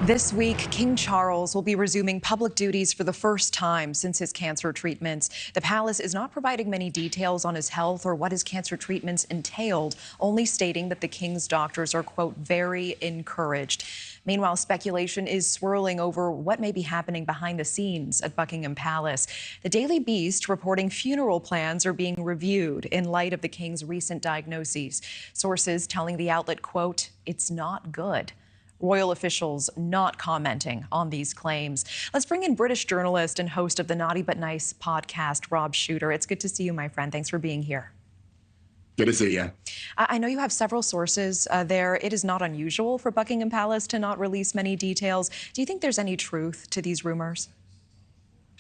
This week, King Charles will be resuming public duties for the first time since his cancer treatments. The palace is not providing many details on his health or what his cancer treatments entailed, only stating that the king's doctors are, quote, very encouraged. Meanwhile, speculation is swirling over what may be happening behind the scenes at Buckingham Palace. The Daily Beast reporting funeral plans are being reviewed in light of the king's recent diagnoses. Sources telling the outlet, quote, it's not good. Royal officials not commenting on these claims. Let's bring in British journalist and host of the Naughty But Nice podcast, Rob Shooter. It's good to see you, my friend. Thanks for being here. Good to see you. I know you have several sources there. It is not unusual for Buckingham Palace to not release many details. Do you think there's any truth to these rumors?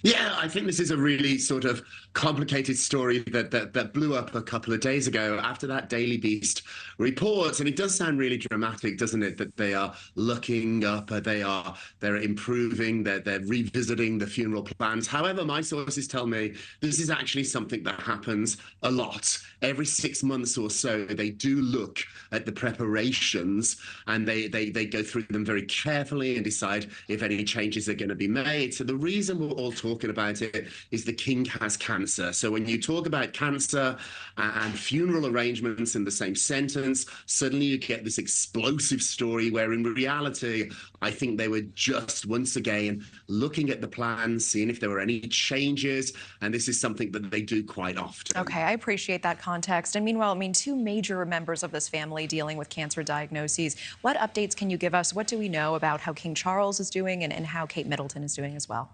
Yeah, I think this is a really sort of complicated story that blew up a couple of days ago after that Daily Beast report. And it does sound really dramatic, doesn't it? That they are looking up, they're improving, they're revisiting the funeral plans. However, my sources tell me this is actually something that happens a lot. Every 6 months or so, they do look at the preparations and they go through them very carefully and decide if any changes are going to be made. So the reason we're all talking about it is the king has cancer. So when you talk about cancer and funeral arrangements in the same sentence, suddenly you get this explosive story where in reality, I think they were just once again looking at the plans, seeing if there were any changes. And this is something that they do quite often. Okay, I appreciate that context. And meanwhile, two major members of this family dealing with cancer diagnoses. What updates can you give us? What do we know about how King Charles is doing and how Kate Middleton is doing as well?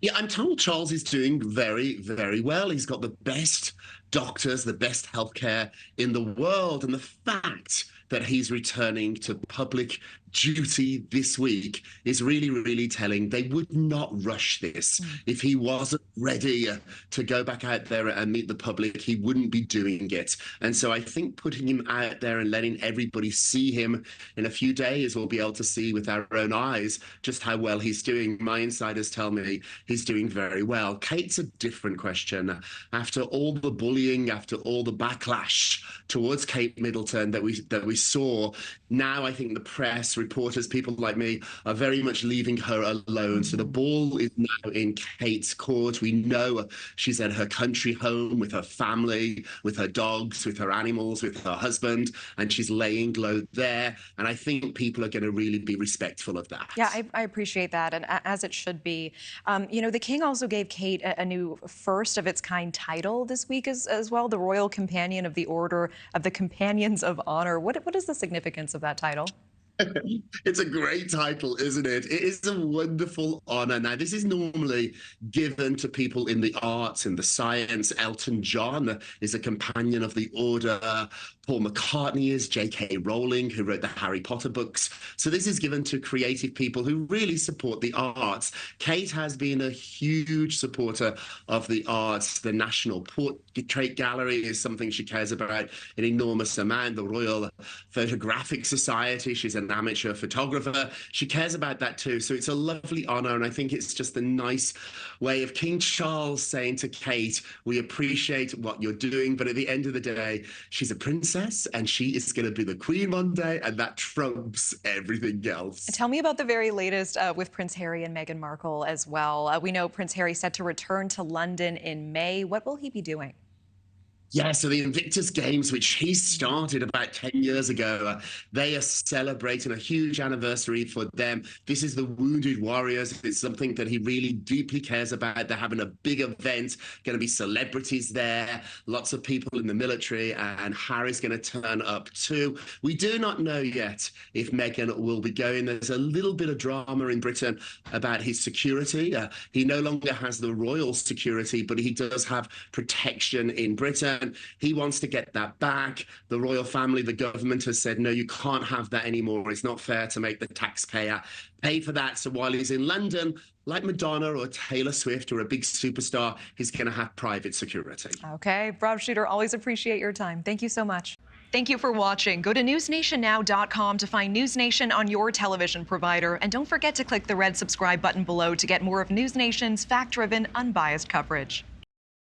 Yeah, I'm told Charles is doing very, very well. He's got the best doctors, the best healthcare in the world. And the fact that he's returning to public duty this week is really, really telling. They would not rush this. If he wasn't ready to go back out there and meet the public, he wouldn't be doing it. And so I think putting him out there and letting everybody see him in a few days, we'll be able to see with our own eyes just how well he's doing. My insiders tell me he's doing very well. Kate's a different question. After all the bullying, after all the backlash towards Kate Middleton that we saw, now I think the press, reporters, people like me are very much leaving her alone. So the ball is now in Kate's court. We know she's at her country home with her family, with her dogs, with her animals, with her husband, and she's laying low there. And I think people are going to really be respectful of that. Yeah, I appreciate that, and as it should be. The king also gave Kate a new first of its kind title this week as well, the Royal Companion of the Order of the Companions of Honor. What is the significance of that title? It's a great title, isn't it? It is a wonderful honor. Now, this is normally given to people in the arts, in the science. Elton John is a companion of the order. Paul McCartney is, J.K. Rowling, who wrote the Harry Potter books. So this is given to creative people who really support the arts. Kate has been a huge supporter of the arts. The National Portrait Gallery is something she cares about an enormous amount. The Royal Photographic Society, she's an amateur photographer. She cares about that too. So it's a lovely honor. And I think it's just a nice way of King Charles saying to Kate, we appreciate what you're doing, but at the end of the day, she's a princess and she is going to be the queen one day, and that trumps everything else. Tell me about the very latest with Prince Harry and Meghan Markle as well. We know Prince Harry set to return to London in May. What will he be doing? Yeah, so the Invictus Games, which he started about 10 years ago, they are celebrating a huge anniversary for them. This is the Wounded Warriors. It's something that he really deeply cares about. They're having a big event, going to be celebrities there, lots of people in the military, and Harry's going to turn up too. We do not know yet if Meghan will be going. There's a little bit of drama in Britain about his security. He no longer has the royal security, but he does have protection in Britain. He wants to get that back. The royal family, the government has said, no, you can't have that anymore. It's not fair to make the taxpayer pay for that. So while he's in London, like Madonna or Taylor Swift or a big superstar, he's going to have private security. Okay. Rob Shooter, always appreciate your time. Thank you so much. Thank you for watching. Go to newsnationnow.com to find News Nation on your television provider. And don't forget to click the red subscribe button below to get more of News Nation's fact-driven, unbiased coverage.